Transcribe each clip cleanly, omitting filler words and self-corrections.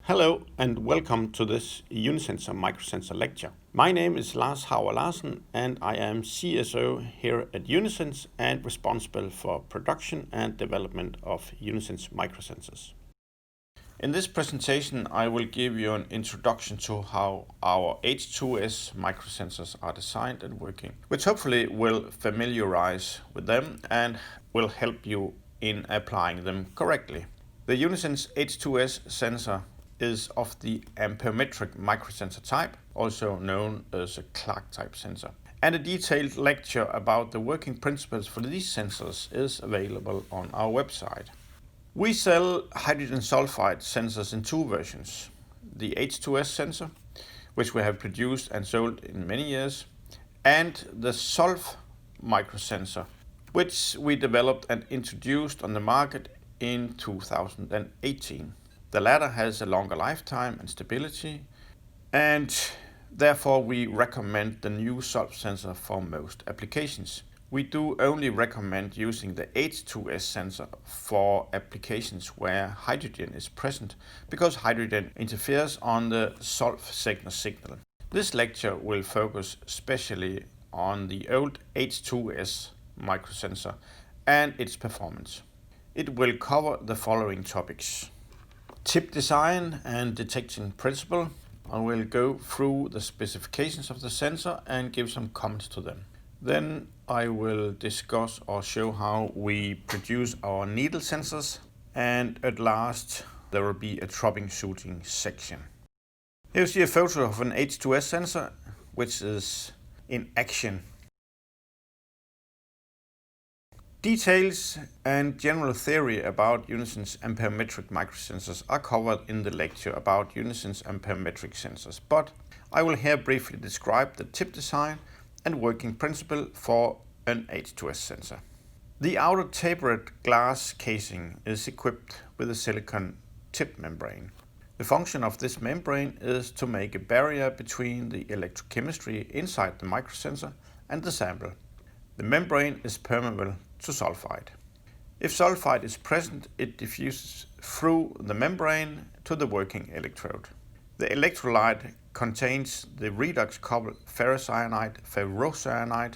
Hello and welcome to this Unisensor Microsensor lecture. My name is Lars Hauer Larsen and I am CSO here at Unisens and responsible for production and development of Unisens Microsensors. In this presentation I will give you an introduction to how our H2S microsensors are designed and working, which hopefully will familiarize with them and will help you in applying them correctly. The Unisens H2S sensor is of the amperemetric microsensor type, also known as a Clark type sensor. And a detailed lecture about the working principles for these sensors is available on our website. We sell hydrogen sulfide sensors in two versions. The H2S sensor, which we have produced and sold in many years, and the SOLF microsensor, which we developed and introduced on the market in 2018. The latter has a longer lifetime and stability, and therefore we recommend the new SOLF sensor for most applications. We do only recommend using the H2S sensor for applications where hydrogen is present, because hydrogen interferes on the SOLF signal. This lecture will focus especially on the old H2S microsensor and its performance. It will cover the following topics: tip design and detection principle. I will go through the specifications of the sensor and give some comments to them. Then I will discuss or show how we produce our needle sensors, and at last there will be a troubleshooting section. Here you see a photo of an H2S sensor which is in action. Details and general theory about Unisens amperemetric microsensors are covered in the lecture about Unisens amperemetric sensors, but I will here briefly describe the tip design and working principle for an H2S sensor. The outer tapered glass casing is equipped with a silicon tip membrane. The function of this membrane is to make a barrier between the electrochemistry inside the microsensor and the sample. The membrane is permeable to sulfide. If sulfide is present, it diffuses through the membrane to the working electrode. The electrolyte contains the redox coupled ferrocyanide, ferrocyanide,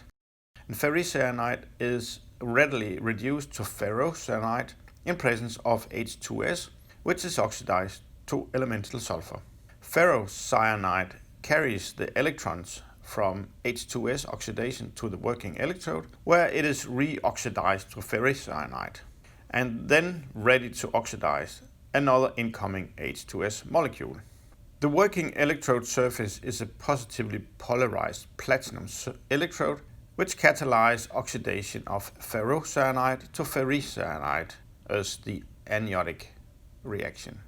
and ferricyanide is readily reduced to ferrocyanide in presence of H2S, which is oxidized to elemental sulfur. Ferrocyanide carries the electrons from H2S oxidation to the working electrode, where it is reoxidized to ferricyanide and then ready to oxidize another incoming H2S molecule. The working electrode surface is a positively polarized platinum electrode, which catalyzes oxidation of ferrocyanide to ferricyanide as the anionic reaction.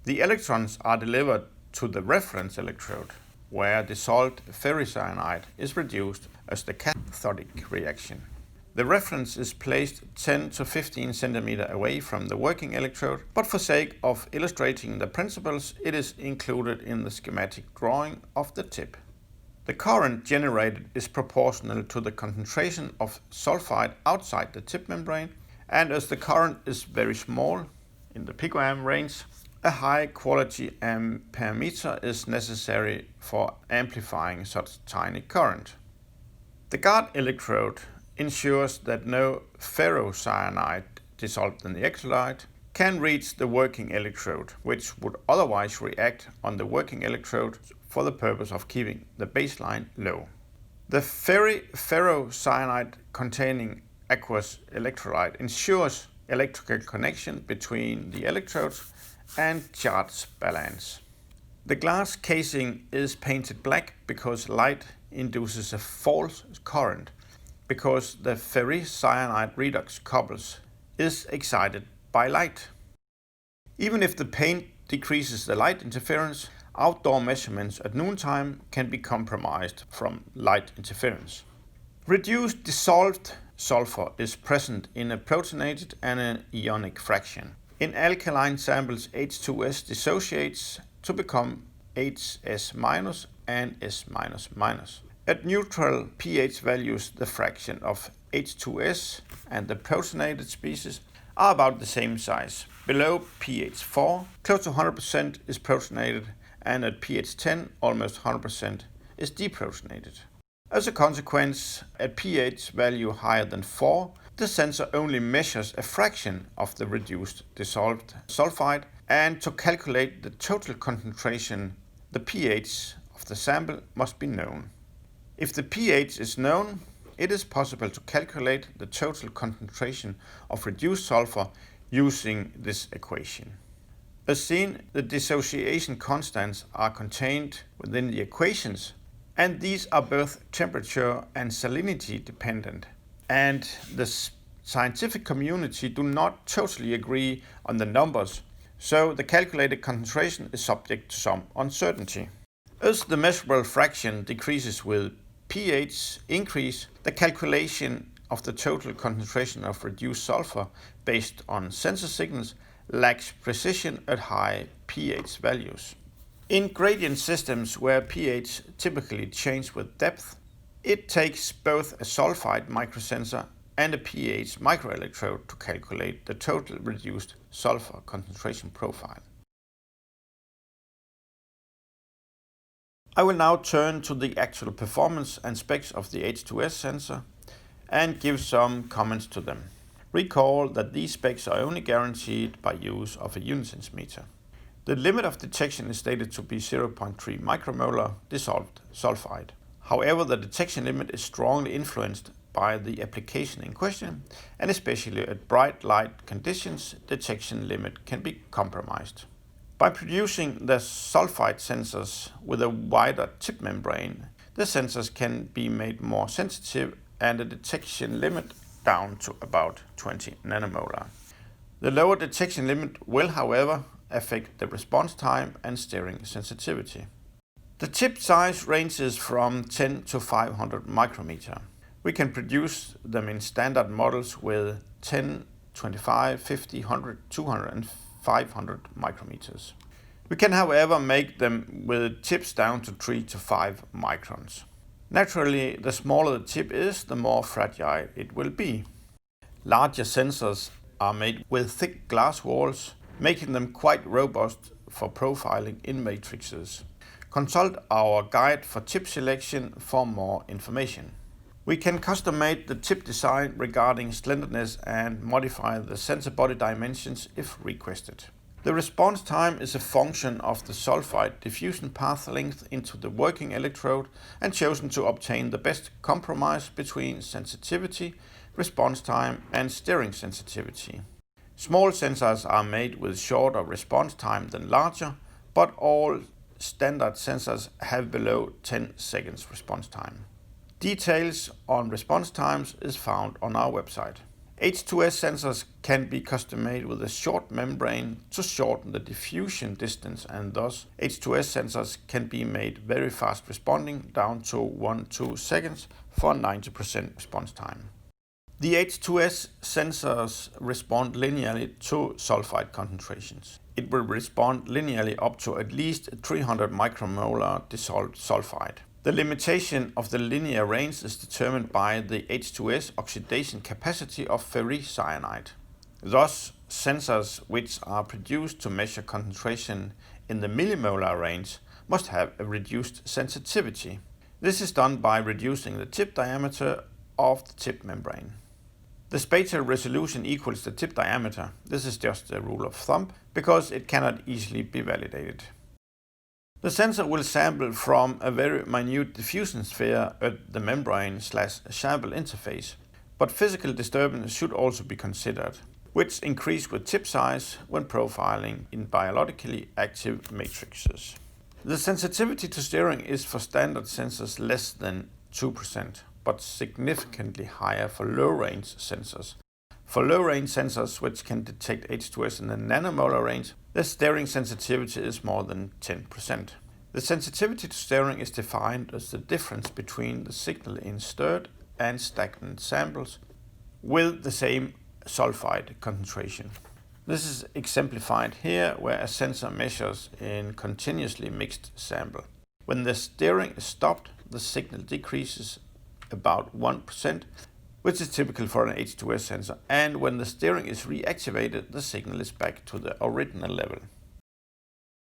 The electrons are delivered to the reference electrode, where dissolved ferricyanide is reduced as the cathodic reaction. The reference is placed 10 to 15 cm away from the working electrode, but for sake of illustrating the principles, it is included in the schematic drawing of the tip. The current generated is proportional to the concentration of sulfide outside the tip membrane, and as the current is very small, in the picoamp range, a high quality amperemeter is necessary for amplifying such tiny current. The guard electrode ensures that no ferrocyanide dissolved in the electrolyte can reach the working electrode, which would otherwise react on the working electrode for the purpose of keeping the baseline low. The ferrocyanide containing aqueous electrolyte ensures electrical connection between the electrodes and charge balance. The glass casing is painted black because light induces a false current, because the ferricyanide redox couples is excited by light. Even if the paint decreases the light interference, outdoor measurements at noontime can be compromised from light interference. Reduced dissolved sulfur is present in a protonated and an ionic fraction. In alkaline samples, H2S dissociates to become HS- and S-. At neutral pH values, the fraction of H2S and the protonated species are about the same size. below pH 4, close to 100% is protonated, and at pH 10, almost 100% is deprotonated. As a consequence, at pH value higher than 4, the sensor only measures a fraction of the reduced dissolved sulfide, and to calculate the total concentration, the pH of the sample must be known. If the pH is known, it is possible to calculate the total concentration of reduced sulfur using this equation. As seen, the dissociation constants are contained within the equations, and these are both temperature and salinity dependent. And the scientific community do not totally agree on the numbers, so the calculated concentration is subject to some uncertainty. As the measurable fraction decreases with pH increase, the calculation of the total concentration of reduced sulfur based on sensor signals lacks precision at high pH values. In gradient systems where pH typically changes with depth, it takes both a sulfide microsensor and a pH microelectrode to calculate the total reduced sulfur concentration profile. I will now turn to the actual performance and specs of the H2S sensor and give some comments to them. Recall that these specs are only guaranteed by use of a Unisense meter. The limit of detection is stated to be 0.3 micromolar dissolved sulfide. However, the detection limit is strongly influenced by the application in question, and especially at bright light conditions, detection limit can be compromised. By producing the sulfide sensors with a wider tip membrane, the sensors can be made more sensitive and the detection limit down to about 20 nanomolar. The lower detection limit will, however, affect the response time and steering sensitivity. The tip size ranges from 10 to 500 micrometer. We can produce them in standard models with 10, 25, 50, 100, 200 and 500 micrometers. We can, however, make them with tips down to 3 to 5 microns. Naturally, the smaller the tip is, the more fragile it will be. Larger sensors are made with thick glass walls, making them quite robust for profiling in matrices. Consult our guide for tip selection for more information. We can custom-make the tip design regarding slenderness and modify the sensor body dimensions if requested. The response time is a function of the sulfide diffusion path length into the working electrode and chosen to obtain the best compromise between sensitivity, response time and steering sensitivity. Small sensors are made with shorter response time than larger, but all standard sensors have below 10 seconds response time. Details on response times is found on our website. H2S sensors can be custom made with a short membrane to shorten the diffusion distance, and thus H2S sensors can be made very fast responding down to 1-2 seconds for 90% response time. The H2S sensors respond linearly to sulfide concentrations. It will respond linearly up to at least 300 micromolar dissolved sulfide. The limitation of the linear range is determined by the H2S oxidation capacity of ferricyanide. Thus, sensors which are produced to measure concentration in the millimolar range must have a reduced sensitivity. This is done by reducing the tip diameter of the tip membrane. The spatial resolution equals the tip diameter. This is just a rule of thumb because it cannot easily be validated. The sensor will sample from a very minute diffusion sphere at the membrane/sample interface, but physical disturbance should also be considered, which increase with tip size when profiling in biologically active matrices. The sensitivity to steering is for standard sensors less than 2%, but significantly higher for low-range sensors. For low-range sensors which can detect H2S in the nanomolar range, the steering sensitivity is more than 10%. The sensitivity to steering is defined as the difference between the signal in stirred and stagnant samples with the same sulfide concentration. This is exemplified here where a sensor measures in continuously mixed sample. When the steering is stopped, the signal decreases about 1%, which is typical for an H2S sensor, and when the steering is reactivated, the signal is back to the original level.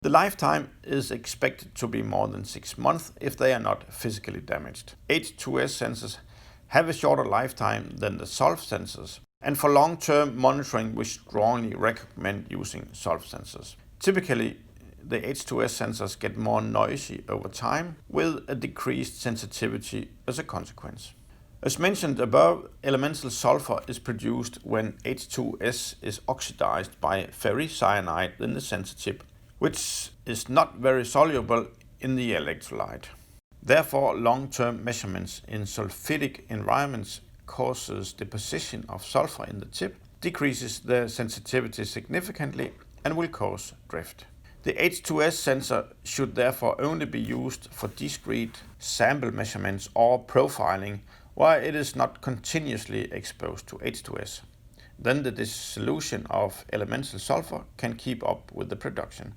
The lifetime is expected to be more than 6 months if they are not physically damaged. H2S sensors have a shorter lifetime than the SOLF sensors, and for long-term monitoring we strongly recommend using SOLF sensors. Typically, the H2S sensors get more noisy over time with a decreased sensitivity as a consequence. As mentioned above, elemental sulfur is produced when H2S is oxidized by ferricyanide in the sensor chip, which is not very soluble in the electrolyte. Therefore, long-term measurements in sulfidic environments causes deposition of sulfur in the chip, decreases the sensitivity significantly, and will cause drift. The H2S sensor should therefore only be used for discrete sample measurements or profiling where it is not continuously exposed to H2S. Then the dissolution of elemental sulfur can keep up with the production.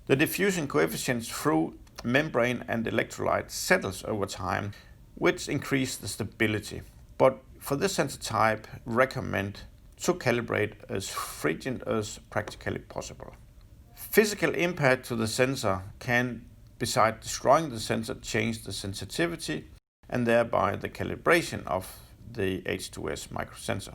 The diffusion coefficient through membrane and electrolyte settles over time, which increase the stability. But for this sensor type, recommend to calibrate as frequent as practically possible. Physical impact to the sensor can, besides destroying the sensor, change the sensitivity and thereby the calibration of the H2S microsensor.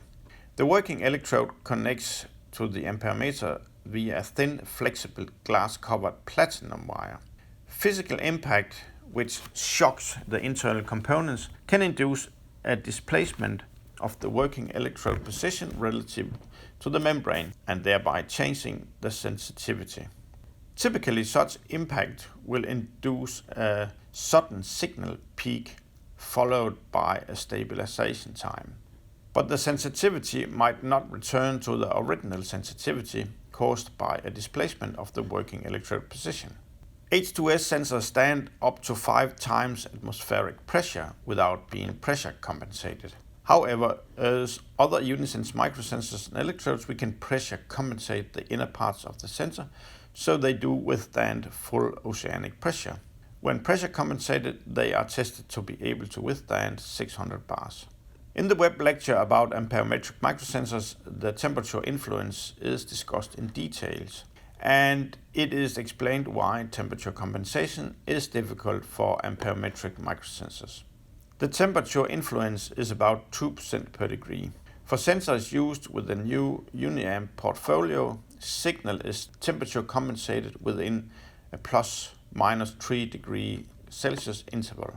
The working electrode connects to the amperemeter via a thin, flexible glass-covered platinum wire. Physical impact, which shocks the internal components, can induce a displacement of the working electrode position relative to the membrane and thereby changing the sensitivity. Typically, such impact will induce a sudden signal peak followed by a stabilization time. But the sensitivity might not return to the original sensitivity caused by a displacement of the working electrode position. H2S sensors stand up to 5 times atmospheric pressure without being pressure compensated. However, as other Unisense microsensors and electrodes, we can pressure compensate the inner parts of the sensor so they do withstand full oceanic pressure. When pressure compensated, they are tested to be able to withstand 600 bars. In the web lecture about amperemetric microsensors, the temperature influence is discussed in details, and it is explained why temperature compensation is difficult for amperemetric microsensors. The temperature influence is about 2% per degree. For sensors used with the new Uniamp portfolio, signal is temperature compensated within a ±3 degrees Celsius interval.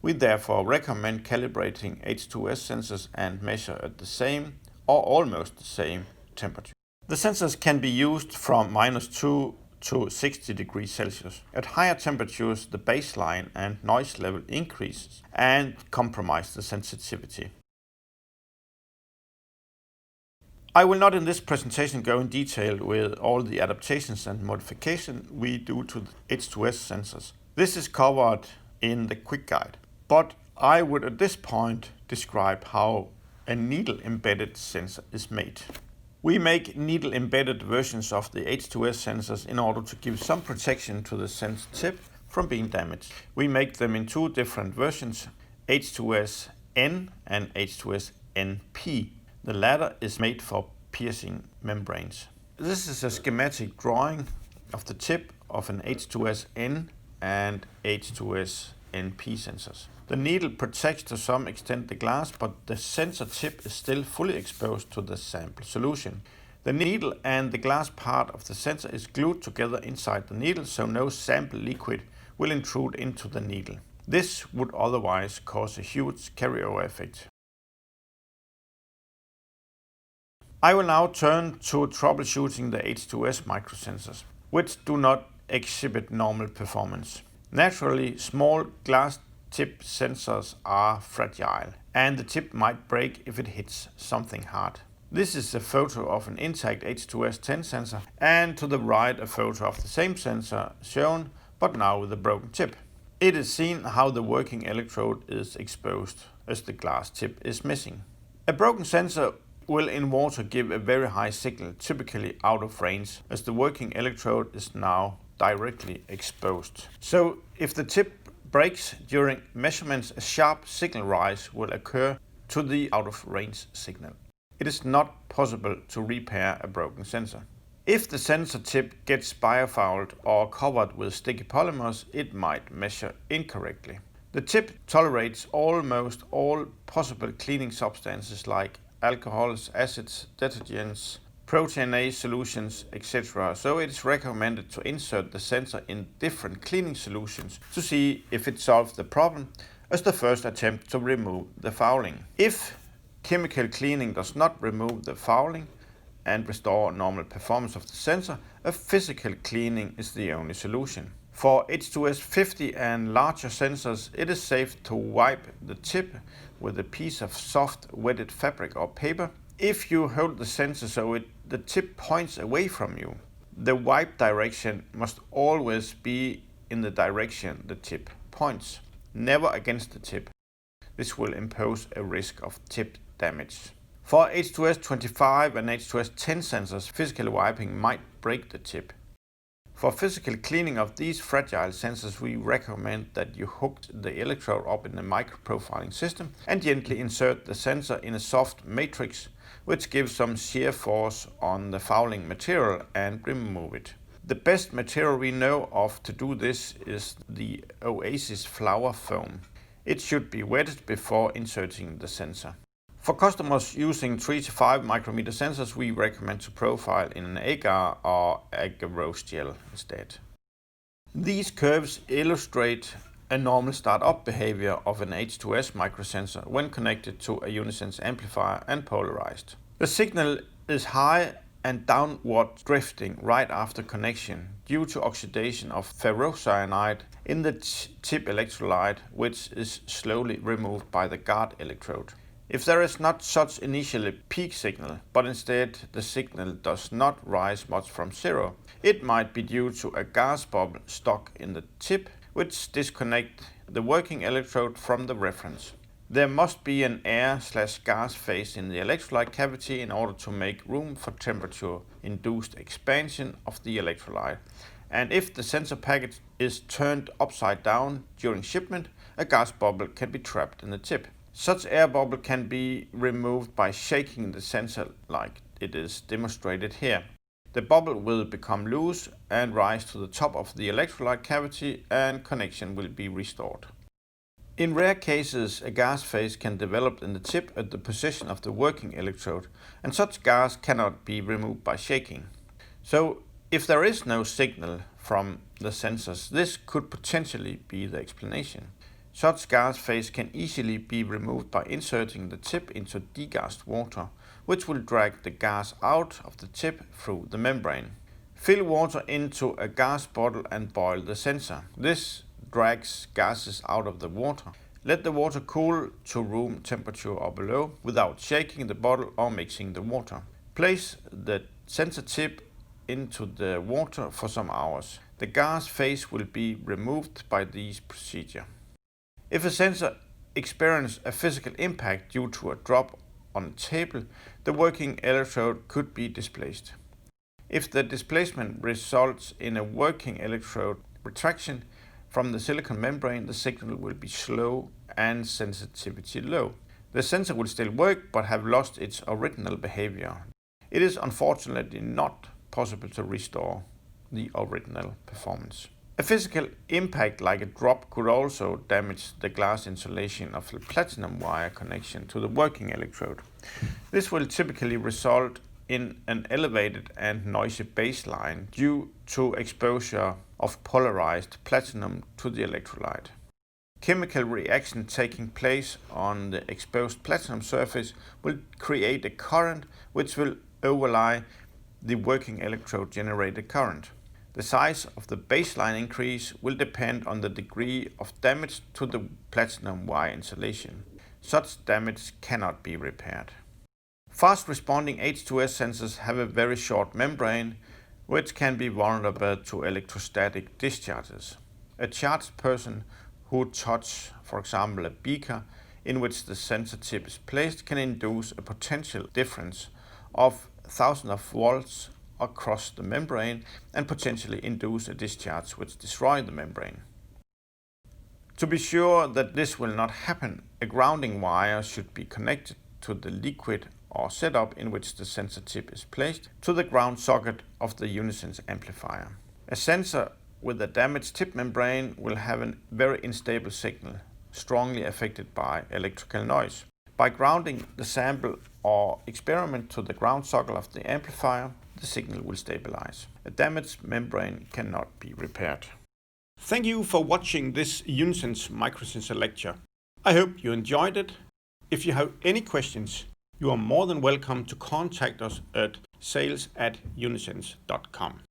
We therefore recommend calibrating H2S sensors and measure at the same or almost the same temperature. The sensors can be used from -2 to 60 degrees Celsius. At higher temperatures, the baseline and noise level increases and compromise the sensitivity. I will not in this presentation go in detail with all the adaptations and modifications we do to the H2S sensors. This is covered in the quick guide. But I would at this point describe how a needle-embedded sensor is made. We make needle-embedded versions of the H2S sensors in order to give some protection to the sensor tip from being damaged. We make them in 2 different versions, H2S-N and H2S-NP. The latter is made for piercing membranes. This is a schematic drawing of the tip of an H2S-N and H2S-NP sensors. The needle protects to some extent the glass, but the sensor tip is still fully exposed to the sample solution. The needle and the glass part of the sensor is glued together inside the needle, so no sample liquid will intrude into the needle. This would otherwise cause a huge carryover effect. I will now turn to troubleshooting the H2S microsensors, which do not exhibit normal performance. Naturally, small glass tip sensors are fragile, and the tip might break if it hits something hard. This is a photo of an intact H2S-10 sensor, and to the right a photo of the same sensor shown, but now with a broken tip. It is seen how the working electrode is exposed as the glass tip is missing. A broken sensor will in water give a very high signal, typically out of range, as the working electrode is now directly exposed. So if the tip breaks during measurements, a sharp signal rise will occur to the out-of-range signal. It is not possible to repair a broken sensor. If the sensor tip gets biofouled or covered with sticky polymers, it might measure incorrectly. The tip tolerates almost all possible cleaning substances like alcohols, acids, detergents, protein-A solutions, etc. So it is recommended to insert the sensor in different cleaning solutions to see if it solves the problem as the first attempt to remove the fouling. If chemical cleaning does not remove the fouling and restore normal performance of the sensor, a physical cleaning is the only solution. For H2S 50 and larger sensors, it is safe to wipe the tip with a piece of soft wetted fabric or paper. If you hold the sensor so the tip points away from you, the wipe direction must always be in the direction the tip points, never against the tip. This will impose a risk of tip damage. For H2S 25 and H2S 10 sensors, physical wiping might break the tip. For physical cleaning of these fragile sensors, we recommend that you hook the electrode up in the microprofiling system and gently insert the sensor in a soft matrix, which gives some shear force on the fouling material and remove it. The best material we know of to do this is the Oasis flower foam. It should be wetted before inserting the sensor. For customers using 3 to 5 micrometer sensors, we recommend to profile in an agar or agarose gel instead. These curves illustrate a normal startup behavior of an H2S microsensor when connected to a Unisense amplifier and polarized. The signal is high and downward drifting right after connection due to oxidation of ferrocyanide in the tip electrolyte, which is slowly removed by the guard electrode. If there is not such initially peak signal, but instead the signal does not rise much from zero, it might be due to a gas bubble stuck in the tip, which disconnects the working electrode from the reference. There must be an air/gas phase in the electrolyte cavity in order to make room for temperature-induced expansion of the electrolyte. And if the sensor package is turned upside down during shipment, a gas bubble can be trapped in the tip. Such air bubble can be removed by shaking the sensor like it is demonstrated here. The bubble will become loose and rise to the top of the electrolyte cavity and connection will be restored. In rare cases, a gas phase can develop in the tip at the position of the working electrode, and such gas cannot be removed by shaking. So, if there is no signal from the sensors, this could potentially be the explanation. Such gas phase can easily be removed by inserting the tip into degassed water, which will drag the gas out of the tip through the membrane. Fill water into a gas bottle and boil the sensor. This drags gases out of the water. Let the water cool to room temperature or below without shaking the bottle or mixing the water. Place the sensor tip into the water for some hours. The gas phase will be removed by this procedure. If a sensor experiences a physical impact due to a drop on a table, the working electrode could be displaced. If the displacement results in a working electrode retraction from the silicon membrane, the signal will be slow and sensitivity low. The sensor will still work but have lost its original behavior. It is unfortunately not possible to restore the original performance. A physical impact like a drop could also damage the glass insulation of the platinum wire connection to the working electrode. This will typically result in an elevated and noisy baseline due to exposure of polarized platinum to the electrolyte. Chemical reaction taking place on the exposed platinum surface will create a current which will overlie the working electrode generated current. The size of the baseline increase will depend on the degree of damage to the platinum wire insulation. Such damage cannot be repaired. Fast-responding H2S sensors have a very short membrane, which can be vulnerable to electrostatic discharges. A charged person who touches, for example, a beaker in which the sensor tip is placed can induce a potential difference of thousands of volts across the membrane and potentially induce a discharge which destroys the membrane. To be sure that this will not happen, a grounding wire should be connected to the liquid or setup in which the sensor tip is placed to the ground socket of the Unisense amplifier. A sensor with a damaged tip membrane will have a very unstable signal, strongly affected by electrical noise. By grounding the sample or experiment to the ground socket of the amplifier, the signal will stabilize. A damaged membrane cannot be repaired. Thank you for watching this Unisense microsensor lecture. I hope you enjoyed it. If you have any questions, you are more than welcome to contact us at sales@unisense.com.